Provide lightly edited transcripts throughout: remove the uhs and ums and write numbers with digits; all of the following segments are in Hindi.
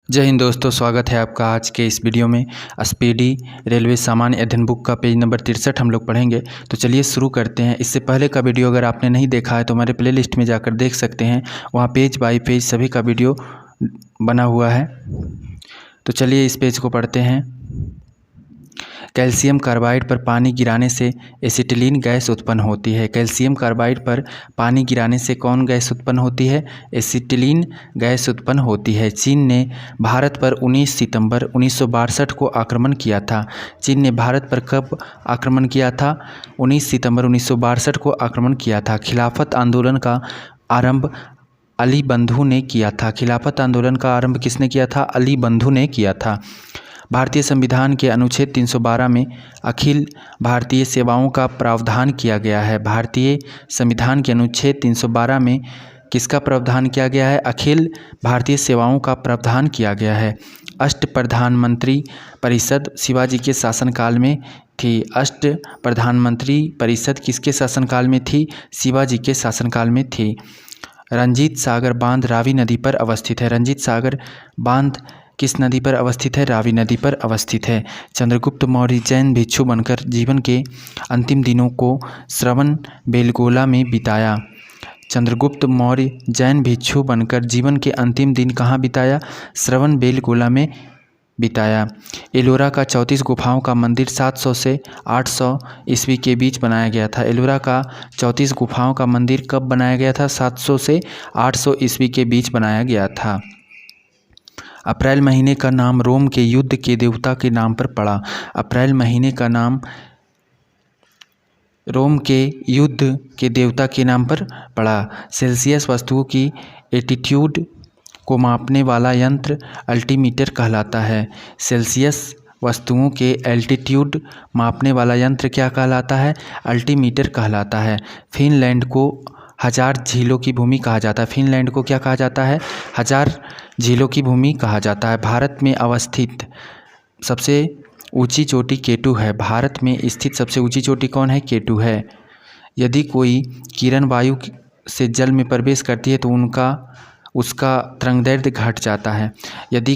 जय हिंद दोस्तों, स्वागत है आपका आज के इस वीडियो में। स्पीडी रेलवे सामान्य अध्ययन बुक का पेज नंबर 63 हम लोग पढ़ेंगे। तो चलिए शुरू करते हैं। इससे पहले का वीडियो अगर आपने नहीं देखा है तो हमारे प्लेलिस्ट में जाकर देख सकते हैं, वहाँ पेज बाय पेज सभी का वीडियो बना हुआ है। तो चलिए इस पेज को पढ़ते हैं। कैल्शियम कार्बाइड पर पानी गिराने से एसिटिलीन गैस उत्पन्न होती है। कैल्शियम कार्बाइड पर पानी गिराने से कौन गैस उत्पन्न होती है? एसिटिलीन गैस उत्पन्न होती है। चीन ने भारत पर 19 सितंबर 1962 को आक्रमण किया था। चीन ने भारत पर कब आक्रमण किया था? 19 सितंबर 1962 को आक्रमण किया था। खिलाफत आंदोलन का आरंभ अली बंधु ने किया था। खिलाफत आंदोलन का आरंभ किसने किया था? अली बंधु ने किया था। भारतीय संविधान के अनुच्छेद 312 में अखिल भारतीय सेवाओं का प्रावधान किया गया है। भारतीय संविधान के अनुच्छेद 312 में किसका प्रावधान किया गया है? अखिल भारतीय सेवाओं का प्रावधान किया गया है। अष्ट प्रधानमंत्री परिषद शिवाजी के शासनकाल में थी। अष्ट प्रधानमंत्री परिषद किसके शासनकाल में थी? शिवाजी के शासनकाल में थी। रंजीत सागर बांध रावी नदी पर अवस्थित है। रंजीत सागर बांध किस नदी पर अवस्थित है? रावी नदी पर अवस्थित है। चंद्रगुप्त मौर्य जैन भिक्षु बनकर जीवन के अंतिम दिनों को श्रवण बेलगोला में बिताया। चंद्रगुप्त मौर्य जैन भिक्षु बनकर जीवन के अंतिम दिन कहाँ बिताया? श्रवण बेलगोला में बिताया। एलोरा का 34 गुफाओं का मंदिर 700 से 800 ईस्वी के बीच बनाया गया था। एलोरा का 34 गुफाओं का मंदिर कब बनाया गया था? 700 से 800 ईस्वी के बीच बनाया गया था। अप्रैल महीने का नाम रोम के युद्ध के देवता के नाम पर पड़ा। अप्रैल महीने का नाम रोम के युद्ध के देवता के नाम पर पड़ा। सेल्सियस वस्तुओं की एटीट्यूड को मापने वाला यंत्र अल्टीमीटर कहलाता है। सेल्सियस वस्तुओं के एल्टीट्यूड मापने वाला यंत्र क्या कहलाता है? अल्टीमीटर कहलाता है। फिनलैंड को 1000 झीलों की भूमि कहा जाता है। फिनलैंड को क्या कहा जाता है? 1000 झीलों की भूमि कहा जाता है। भारत में अवस्थित सबसे ऊंची चोटी केटू है। भारत में स्थित सबसे ऊंची चोटी कौन है? केटू है। यदि कोई किरण वायु से जल में प्रवेश करती है तो उसका तरंगदैर्घ्य घट जाता है। यदि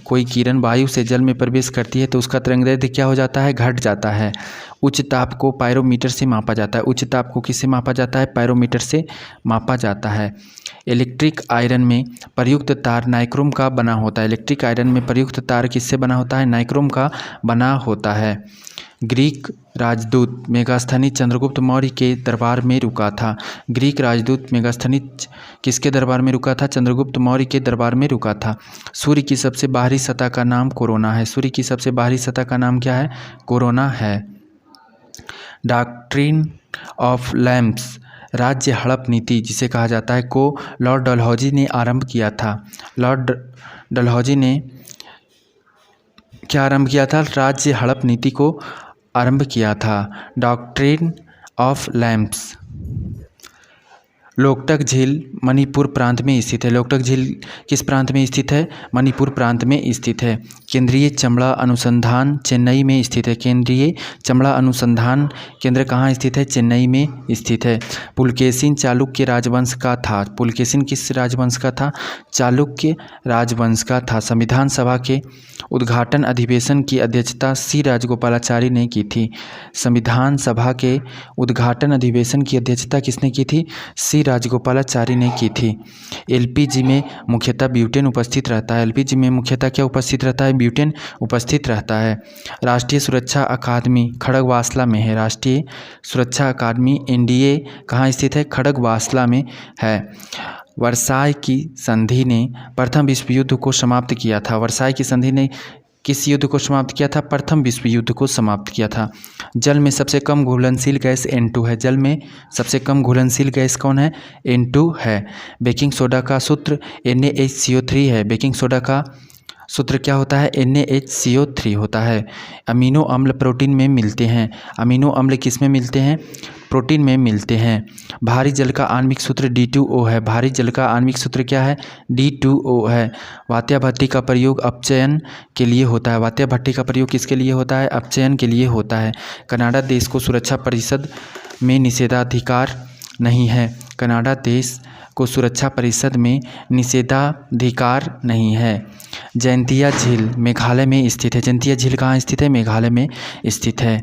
कोई किरण वायु से जल में प्रवेश करती है तो उसका तरंगदैर्घ्य क्या हो जाता है? घट जाता है। उच्च ताप को पायरोमीटर से मापा जाता है। उच्च ताप को किससे मापा जाता है? पायरोमीटर से मापा जाता है। इलेक्ट्रिक आयरन में प्रयुक्त तार नाइक्रोम का बना होता है। इलेक्ट्रिक आयरन में प्रयुक्त तार किससे बना होता है? नाइक्रोम का बना होता है। ग्रीक राजदूत मेगास्थनीज चंद्रगुप्त मौर्य के दरबार में रुका था। ग्रीक राजदूत मेगास्थनीज किसके दरबार में रुका था? चंद्रगुप्त मौर्य के दरबार में रुका था। सूर्य की सबसे बाहरी सतह का नाम कोरोना है। सूर्य की सबसे बाहरी सतह का नाम क्या है? कोरोना है। डॉक्ट्रिन ऑफ लैम्प्स राज्य हड़प नीति जिसे कहा जाता है को लॉर्ड डलहौजी ने आरंभ किया था। लॉर्ड डलहौजी ने क्या आरंभ किया था? राज्य हड़प नीति को आरंभ किया था। Doctrine of lamps. लोकटक झील मणिपुर प्रांत में स्थित है। लोकटक झील किस प्रांत में स्थित है? मणिपुर प्रांत में स्थित है। केंद्रीय चमड़ा अनुसंधान चेन्नई में स्थित है। केंद्रीय चमड़ा अनुसंधान केंद्र कहाँ स्थित है? चेन्नई में स्थित है। पुलकेशिन चालुक्य राजवंश का था। पुलकेशिन किस राजवंश का था? चालुक्य राजवंश का था। संविधान सभा के उद्घाटन अधिवेशन की अध्यक्षता सी राजगोपालाचारी ने की थी। संविधान सभा के उद्घाटन अधिवेशन की अध्यक्षता किसने की थी? सी राजगोपालाचारी ने की थी। एलपीजी में मुख्यतः ब्यूटेन उपस्थित रहता है। एलपीजी में मुख्यतः क्या उपस्थित रहता है? ब्यूटेन उपस्थित रहता है। राष्ट्रीय सुरक्षा अकादमी खड़गवासला में है। राष्ट्रीय सुरक्षा अकादमी एनडीए कहाँ स्थित है? खड़गवासला में है। वर्साय की संधि ने प्रथम विश्व युद्ध को समाप्त किया था। वर्साय की संधि ने किस युद्ध को समाप्त किया था? प्रथम विश्व युद्ध को समाप्त किया था। जल में सबसे कम घुलनशील गैस N2 है। जल में सबसे कम घुलनशील गैस कौन है? N2 है। बेकिंग सोडा का सूत्र NaHCO3 है। बेकिंग सोडा का सूत्र क्या होता है? NaHCO3 होता है। अमीनो अम्ल प्रोटीन में मिलते हैं। अमीनो अम्ल किस में मिलते हैं? प्रोटीन में मिलते हैं। भारी जल का आणविक सूत्र D2O है। भारी जल का आणविक सूत्र क्या है? D2O है। वात्या भट्टी का प्रयोग अपचयन के लिए होता है। वात्या भट्टी का प्रयोग किसके लिए होता है? अपचयन के लिए होता है। कनाडा देश को सुरक्षा परिषद में निषेधाधिकार नहीं है। कनाडा देश को सुरक्षा परिषद में निषेधाधिकार नहीं है। जयंतिया झील मेघालय में स्थित है। जयंतिया झील कहाँ स्थित है? मेघालय में स्थित है।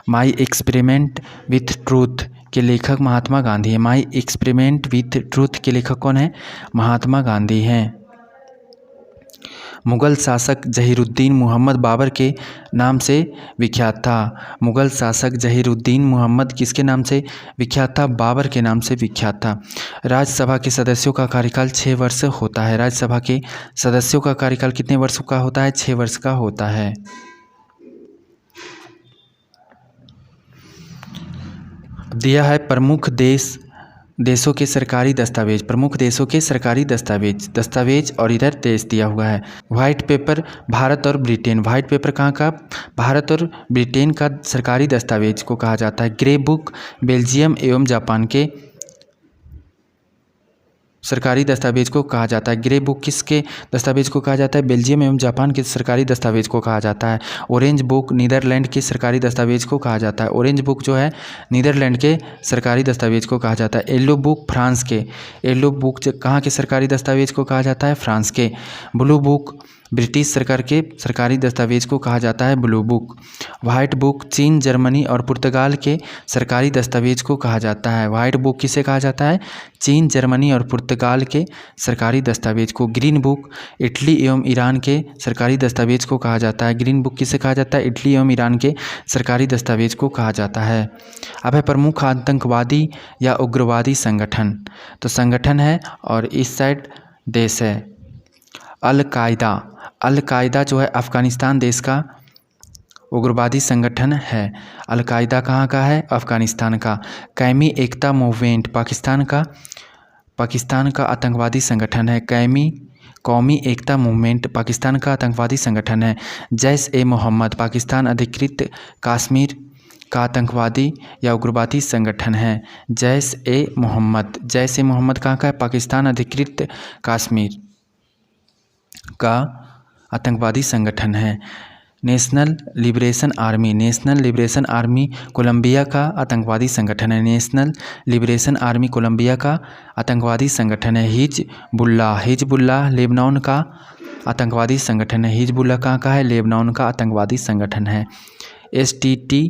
माई एक्सपेरिमेंट विथ ट्रूथ के लेखक महात्मा गांधी है। माई एक्सपेरिमेंट विथ ट्रूथ के लेखक कौन है? महात्मा गांधी हैं। मुग़ल शासक जहीरुद्दीन मोहम्मद बाबर के नाम से विख्यात था। मुग़ल शासक जहीरुद्दीन मोहम्मद किसके नाम से विख्यात था? बाबर के नाम से विख्यात था। राज्यसभा के सदस्यों का कार्यकाल 6 वर्ष होता है। राज्यसभा के सदस्यों का कार्यकाल कितने वर्षों का होता है? 6 वर्ष का होता है। दिया है प्रमुख देशों के सरकारी दस्तावेज। प्रमुख देशों के सरकारी दस्तावेज और इधर देश दिया हुआ है। व्हाइट पेपर भारत और ब्रिटेन। व्हाइट पेपर कहाँ का? भारत और ब्रिटेन का सरकारी दस्तावेज को कहा जाता है। ग्रे बुक बेल्जियम एवं जापान के सरकारी दस्तावेज को कहा जाता है। ग्रे बुक किसके दस्तावेज को कहा जाता है? बेल्जियम एवं जापान के सरकारी दस्तावेज को कहा जाता है। ऑरेंज बुक नीदरलैंड के सरकारी दस्तावेज को कहा जाता है। ऑरेंज बुक जो है नीदरलैंड के सरकारी दस्तावेज को कहा जाता है। येलो बुक फ्रांस के। येलो बुक कहाँ के सरकारी दस्तावेज को कहा जाता है? फ्रांस के। ब्लू बुक ब्रिटिश सरकार के सरकारी दस्तावेज को कहा जाता है ब्लू बुक। व्हाइट बुक चीन, जर्मनी और पुर्तगाल के सरकारी दस्तावेज को कहा जाता है। व्हाइट बुक किसे कहा जाता है? चीन, जर्मनी और पुर्तगाल के सरकारी दस्तावेज को। ग्रीन बुक इटली एवं ईरान के सरकारी दस्तावेज को कहा जाता है। ग्रीन बुक किसे कहा जाता है? इटली एवं ईरान के सरकारी दस्तावेज को कहा जाता है। अब है प्रमुख आतंकवादी या उग्रवादी संगठन। तो संगठन है और इस साइड देश है। अल कायदा जो है अफ़गानिस्तान देश का उग्रवादी संगठन है। अल कायदा कहाँ का है? अफ़गानिस्तान का। कौमी एकता मूवमेंट पाकिस्तान का आतंकवादी संगठन है। कौमी एकता मूवमेंट पाकिस्तान का आतंकवादी संगठन है। जैश ए मोहम्मद पाकिस्तान अधिकृत कश्मीर का आतंकवादी या उग्रवादी संगठन है। जैश ए मोहम्मद कहाँ का है? पाकिस्तान अधिकृत कश्मीर का आतंकवादी संगठन है। नेशनल लिबरेशन आर्मी कोलंबिया का आतंकवादी संगठन है। नेशनल लिबरेशन आर्मी कोलंबिया का आतंकवादी संगठन है। हिजबुल्लाह लेबनान का आतंकवादी संगठन है। हिजबुल्लाह कहाँ का है? लेबनान का आतंकवादी संगठन है। STT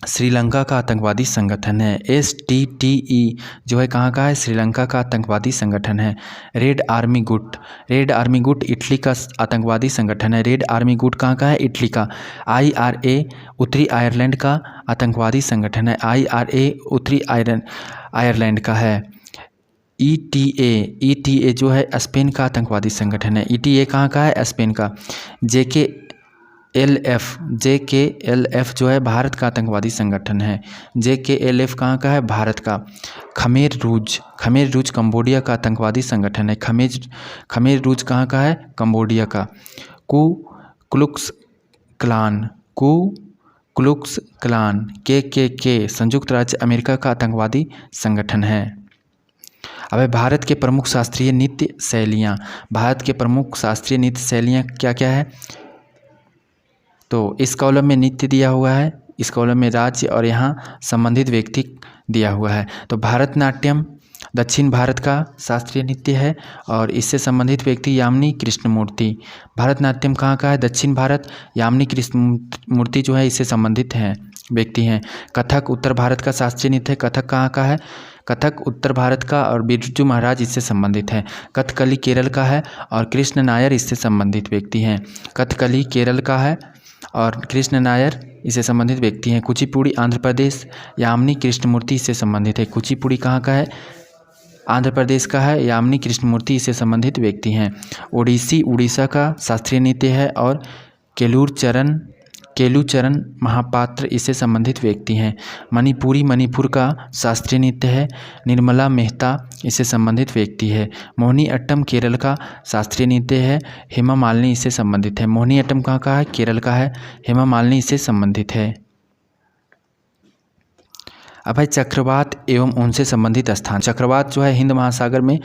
श्रीलंका का आतंकवादी संगठन है। STTE जो है कहाँ का है? श्रीलंका का आतंकवादी संगठन है। रेड आर्मी गुट इटली का आतंकवादी संगठन है। रेड आर्मी गुट कहाँ का है? इटली का। IRA उत्तरी आयरलैंड का आतंकवादी संगठन है। IRA उत्तरी आयरलैंड का है। ETA जो है स्पेन का आतंकवादी संगठन है। ETA कहाँ का है? स्पेन का। JKLF जो है भारत का आतंकवादी संगठन है। JKLF कहाँ का है? भारत का। खमेर रूज कंबोडिया का आतंकवादी संगठन है। खमेर रूज कहाँ का है? कंबोडिया का। कू क्लुक्स क्लान KKK संयुक्त राज्य अमेरिका का आतंकवादी संगठन है। अब भारत के प्रमुख शास्त्रीय नृत्य शैलियाँ। भारत के प्रमुख शास्त्रीय नृत्य शैलियाँ क्या क्या है? तो इस कॉलम में नृत्य दिया हुआ है, इस कॉलम में राज्य और यहाँ संबंधित व्यक्ति दिया हुआ है। तो भरतनाट्यम दक्षिण भारत का शास्त्रीय नृत्य है और इससे संबंधित व्यक्ति यामिनी कृष्णमूर्ति। भरतनाट्यम कहाँ का है? दक्षिण भारत। यामिनी कृष्णमूर्ति जो है इससे संबंधित हैं व्यक्ति हैं। कथक उत्तर भारत का शास्त्रीय नृत्य है। कथक कहाँ का है? कथक उत्तर भारत का और बिरजू महाराज इससे संबंधित हैं। कथकली केरल का है और कृष्ण नायर इससे संबंधित व्यक्ति हैं। कथकली केरल का है और कृष्ण नायर इससे संबंधित व्यक्ति हैं। कुचिपुड़ी आंध्र प्रदेश, यामिनी कृष्णमूर्ति इससे संबंधित है। कुचिपुड़ी कहाँ का है? आंध्र प्रदेश का है। यामिनी कृष्णमूर्ति इससे संबंधित व्यक्ति हैं। ओडिसी उड़ीसा का शास्त्रीय नृत्य है और केलूचरण महापात्र इससे संबंधित व्यक्ति हैं। मणिपुरी मणिपुर का शास्त्रीय नृत्य है। निर्मला मेहता इससे संबंधित व्यक्ति है। मोहिनी अट्टम केरल का शास्त्रीय नृत्य है। हेमा मालिनी इससे संबंधित है। मोहिनी अट्टम कहाँ का है? केरल का है। हेमा मालिनी इससे संबंधित है। अब है चक्रवात एवं उनसे संबंधित स्थान। चक्रवात जो है हिंद महासागर में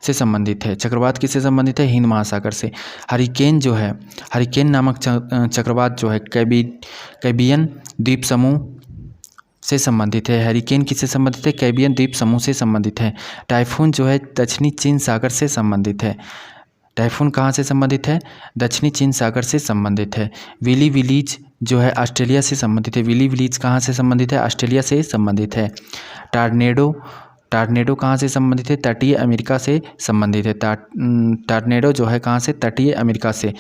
से संबंधित है। चक्रवात किससे संबंधित है? हिंद महासागर से। हरिकेन नामक चक्रवात जो है कैबियन द्वीप समूह से संबंधित है। हरिकेन किससे संबंधित है? कैरिबियन द्वीप समूह से संबंधित है। टाइफून जो है दक्षिणी चीन सागर से संबंधित है। टाइफून कहाँ से संबंधित है? दक्षिणी चीन सागर से संबंधित है। विली विलीज जो है ऑस्ट्रेलिया से संबंधित है। विली विलीज कहाँ से संबंधित है? ऑस्ट्रेलिया से संबंधित है। टार्नेडो कहाँ से संबंधित है? तटीय अमेरिका से संबंधित है। टार्नेडो जो है कहाँ से? तटीय अमेरिका से।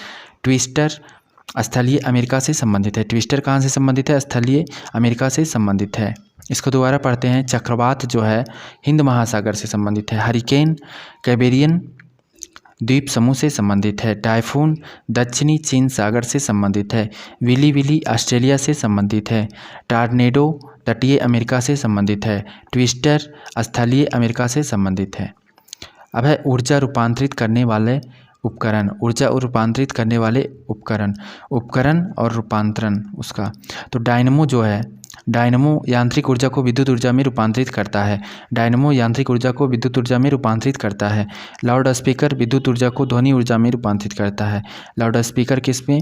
ट्विस्टर स्थलीय अमेरिका से संबंधित है। ट्विस्टर कहाँ से संबंधित है? स्थलीय अमेरिका से संबंधित है। इसको दोबारा पढ़ते हैं। चक्रवात जो है हिंद महासागर से संबंधित है। हरिकेन कैरिबियन द्वीप समूह से संबंधित है। टाइफून दक्षिणी चीन सागर से संबंधित है। विली विली ऑस्ट्रेलिया से संबंधित है। टॉर्नेडो तटीय अमेरिका से संबंधित है। ट्विस्टर स्थलीय अमेरिका से संबंधित है। अब है ऊर्जा रूपांतरित करने वाले उपकरण। ऊर्जा रूपांतरित करने वाले उपकरण और रूपांतरण उसका। तो डायनमो जो है, डायनमो यांत्रिक ऊर्जा को विद्युत ऊर्जा में रूपांतरित करता है। डायनमो यांत्रिक ऊर्जा को विद्युत ऊर्जा में रूपांतरित करता है। लाउड स्पीकर विद्युत ऊर्जा को ध्वनि ऊर्जा में रूपांतरित करता है। लाउड स्पीकर किसमें?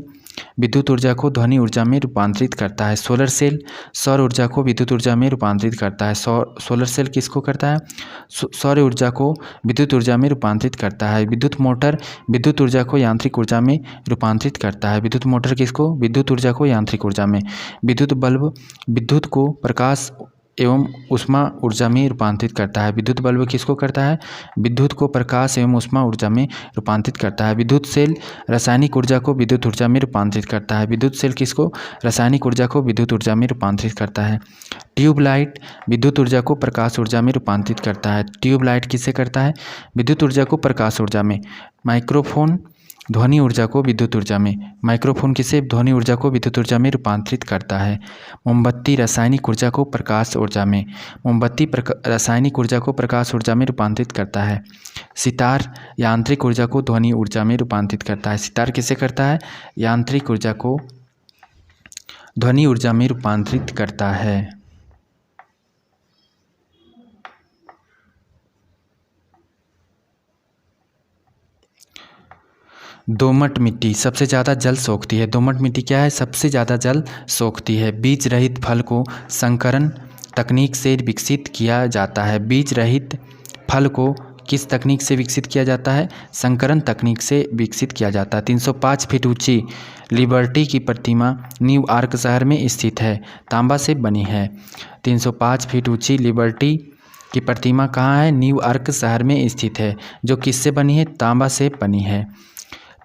विद्युत ऊर्जा को ध्वनि ऊर्जा में रूपांतरित करता है। सोलर सेल सौर ऊर्जा को विद्युत ऊर्जा में रूपांतरित करता है। सोलर सेल किसको करता है? सौर ऊर्जा को विद्युत ऊर्जा में रूपांतरित करता है। विद्युत मोटर विद्युत ऊर्जा को यांत्रिक ऊर्जा में रूपांतरित करता है। विद्युत मोटर किसको? विद्युत ऊर्जा को यांत्रिक ऊर्जा में। विद्युत बल्ब विद्युत को प्रकाश एवं ऊष्मा ऊर्जा में रूपांतरित करता है। विद्युत बल्ब किसको करता है? विद्युत को प्रकाश एवं ऊष्मा ऊर्जा में रूपांतरित करता है। विद्युत सेल रासायनिक ऊर्जा को विद्युत ऊर्जा में रूपांतरित करता है। विद्युत सेल किसको? रासायनिक ऊर्जा को विद्युत ऊर्जा में रूपांतरित करता है। ट्यूबलाइट विद्युत ऊर्जा को प्रकाश ऊर्जा में रूपांतरित करता है। ट्यूबलाइट किससे करता है? विद्युत ऊर्जा को प्रकाश ऊर्जा में। माइक्रोफोन ध्वनि ऊर्जा को विद्युत ऊर्जा में। माइक्रोफोन किसे? ध्वनि ऊर्जा को विद्युत ऊर्जा में रूपांतरित करता है। मोमबत्ती रासायनिक ऊर्जा को प्रकाश ऊर्जा में। मोमबत्ती रासायनिक ऊर्जा को प्रकाश ऊर्जा में रूपांतरित करता है। सितार यांत्रिक ऊर्जा को ध्वनि ऊर्जा में रूपांतरित करता है। सितार किसे करता है? यांत्रिक ऊर्जा को ध्वनि ऊर्जा में रूपांतरित करता है। दोमट मिट्टी सबसे ज़्यादा जल सोखती है। दोमट मिट्टी क्या है? सबसे ज़्यादा जल सोखती है। बीज रहित फल को संकरण तकनीक से विकसित किया जाता है। बीज रहित फल को किस तकनीक से विकसित किया जाता है? संकरण तकनीक से विकसित किया जाता है। 305 फीट ऊंची लिबर्टी की प्रतिमा न्यूयॉर्क शहर में स्थित है। तांबा से बनी है। 305 फीट ऊंची लिबर्टी की प्रतिमा कहाँ है? न्यूयॉर्क शहर में स्थित है। जो किससे बनी है? तांबा से बनी है।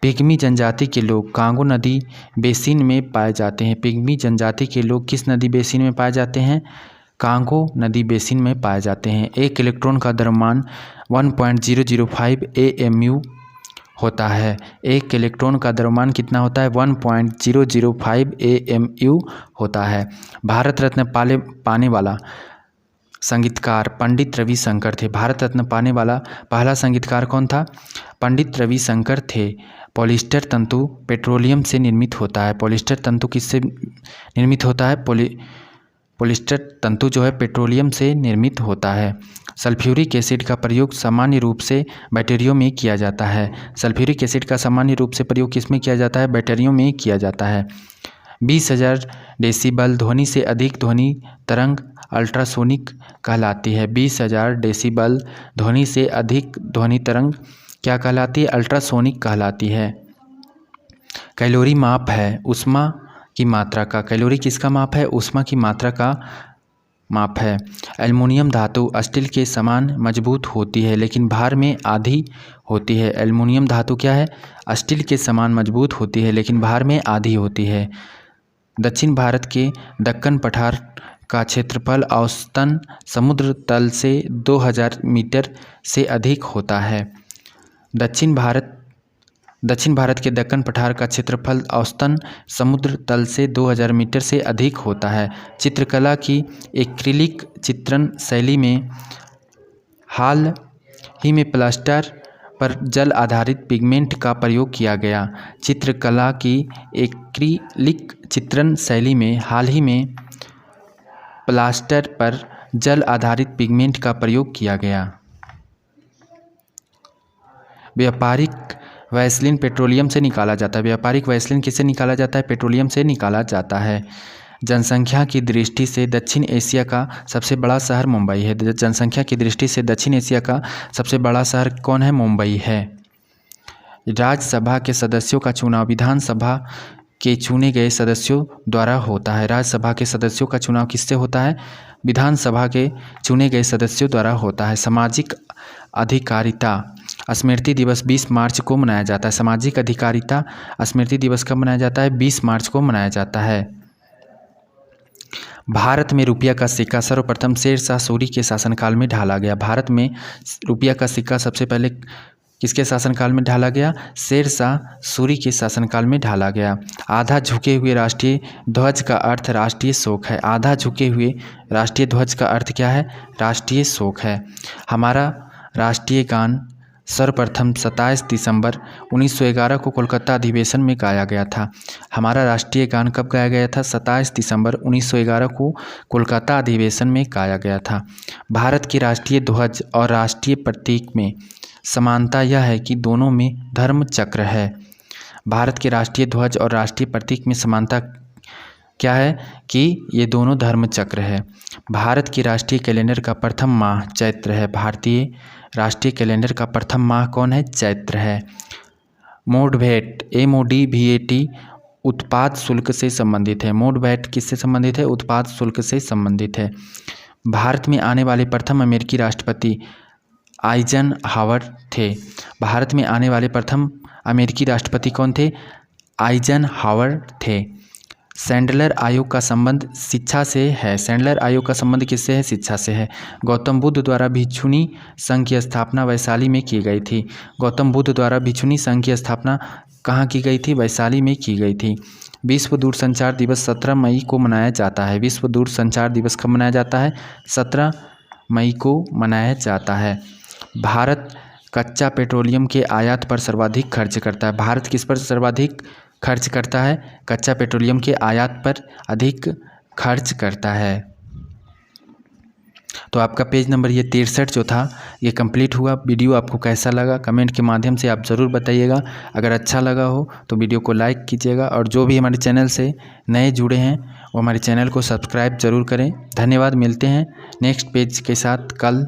पिग्मी जनजाति के लोग कांगो नदी बेसिन में पाए जाते हैं। पिग्मी जनजाति के लोग किस नदी बेसिन में पाए जाते हैं? कांगो नदी बेसिन में पाए जाते हैं। एक इलेक्ट्रॉन का द्रव्यमान 1.005 AMU होता है। एक इलेक्ट्रॉन का द्रव्यमान कितना होता है? 1.005 AMU होता है। भारत रत्न पाने वाला संगीतकार पंडित रविशंकर थे। भारत रत्न पाने वाला पहला संगीतकार कौन था? पंडित रविशंकर थे। पॉलिस्टर तंतु पेट्रोलियम से निर्मित होता है। पॉलिस्टर तंतु किससे निर्मित होता है? पॉलिस्टर तंतु जो है पेट्रोलियम से निर्मित होता है। सल्फ्यूरिक एसिड का प्रयोग सामान्य रूप से बैटरियों में किया जाता है। सल्फ्यूरिक एसिड का सामान्य रूप से प्रयोग किस में किया जाता है? बैटरियों में किया जाता है। 20,000 डेसिबल ध्वनि से अधिक ध्वनि तरंग अल्ट्रासोनिक कहलाती है। 20,000 डेसिबल ध्वनि से अधिक ध्वनि तरंग क्या कहलाती है? अल्ट्रासोनिक कहलाती है। कैलोरी माप है ऊष्मा की मात्रा का। कैलोरी किसका माप है? ऊष्मा की मात्रा का माप है। एल्युमिनियम धातु स्टील के समान मजबूत होती है लेकिन भार में आधी होती है। एल्युमिनियम धातु क्या है? स्टील के समान मजबूत होती है लेकिन भार में आधी होती है। दक्षिण भारत के दक्कन पठार का क्षेत्रफल औसतन समुद्र तल से 2000 मीटर से अधिक होता है। दक्षिण भारत के दक्कन पठार का क्षेत्रफल औसतन समुद्र तल से 2000 मीटर से अधिक होता है। चित्रकला की एक्रिलिक चित्रण शैली में हाल ही में प्लास्टर पर जल आधारित पिगमेंट का प्रयोग किया गया। चित्रकला की एक्रिलिक चित्रण शैली में हाल ही में प्लास्टर पर जल आधारित पिगमेंट का प्रयोग किया गया। व्यापारिक वैसलीन पेट्रोलियम से निकाला जाता है। व्यापारिक वैसलीन किससे निकाला जाता है? पेट्रोलियम से निकाला जाता है। जनसंख्या की दृष्टि से दक्षिण एशिया का सबसे बड़ा शहर मुंबई है। जनसंख्या की दृष्टि से दक्षिण एशिया का सबसे बड़ा शहर कौन है? मुंबई है। राज्यसभा के सदस्यों का चुनाव विधानसभा के चुने गए सदस्यों द्वारा होता है। राज्यसभा के सदस्यों का चुनाव किससे होता है? विधानसभा के चुने गए सदस्यों द्वारा होता है। सामाजिक अधिकारिता स्मृति दिवस 20 मार्च को मनाया जाता है। सामाजिक अधिकारिता स्मृति दिवस कब मनाया जाता है? 20 मार्च को मनाया जाता है। भारत में रुपया का सिक्का सर्वप्रथम शेरशाह सूरी के शासनकाल में ढाला गया। भारत में रुपया का सिक्का सबसे पहले किसके शासनकाल में ढाला गया? शेरशाह सूरी के शासनकाल में ढाला गया। आधा झुके हुए राष्ट्रीय ध्वज का अर्थ राष्ट्रीय शोक है। आधा झुके हुए राष्ट्रीय ध्वज का अर्थ क्या है? राष्ट्रीय शोक है। हमारा राष्ट्रीय गान सर्वप्रथम 27 दिसंबर 1911 को कोलकाता अधिवेशन में गाया गया था। हमारा राष्ट्रीय गान कब गाया गया था? 27 दिसंबर 1911 को कोलकाता अधिवेशन में गाया गया था। भारत के राष्ट्रीय ध्वज और राष्ट्रीय प्रतीक में समानता यह है कि दोनों में धर्म चक्र है। भारत के राष्ट्रीय ध्वज और राष्ट्रीय प्रतीक में समानता क्या है? कि ये दोनों धर्म चक्र है। भारत के राष्ट्रीय कैलेंडर का प्रथम माह चैत्र है। भारतीय राष्ट्रीय कैलेंडर का प्रथम माह कौन है? चैत्र है। मोडभेट MODVAT उत्पाद शुल्क से संबंधित है। मोडभेट किससे संबंधित है? उत्पाद शुल्क से संबंधित है। भारत में आने वाले प्रथम अमेरिकी राष्ट्रपति आइजनहावर थे। भारत में आने वाले प्रथम अमेरिकी राष्ट्रपति कौन थे? आइजनहावर थे। सैंडलर आयोग का संबंध शिक्षा से है। सैंडलर आयोग का संबंध किससे है? शिक्षा से है। गौतम बुद्ध द्वारा भिक्षुणी संघ की स्थापना वैशाली में की गई थी। गौतम बुद्ध द्वारा भिक्षुणी संघ की स्थापना कहाँ की गई थी? वैशाली में की गई थी। विश्व दूरसंचार दिवस 17 मई को मनाया जाता है। विश्व दूरसंचार दिवस कब मनाया जाता है? 17 मई को मनाया जाता है। भारत कच्चा पेट्रोलियम के आयात पर सर्वाधिक खर्च करता है। भारत किस पर सर्वाधिक खर्च करता है? कच्चा पेट्रोलियम के आयात पर अधिक खर्च करता है। तो आपका पेज नंबर ये 63 जो था ये कंप्लीट हुआ। वीडियो आपको कैसा लगा कमेंट के माध्यम से आप ज़रूर बताइएगा। अगर अच्छा लगा हो तो वीडियो को लाइक कीजिएगा और जो भी हमारे चैनल से नए जुड़े हैं वो हमारे चैनल को सब्सक्राइब ज़रूर करें। धन्यवाद। मिलते हैं नेक्स्ट पेज के साथ कल।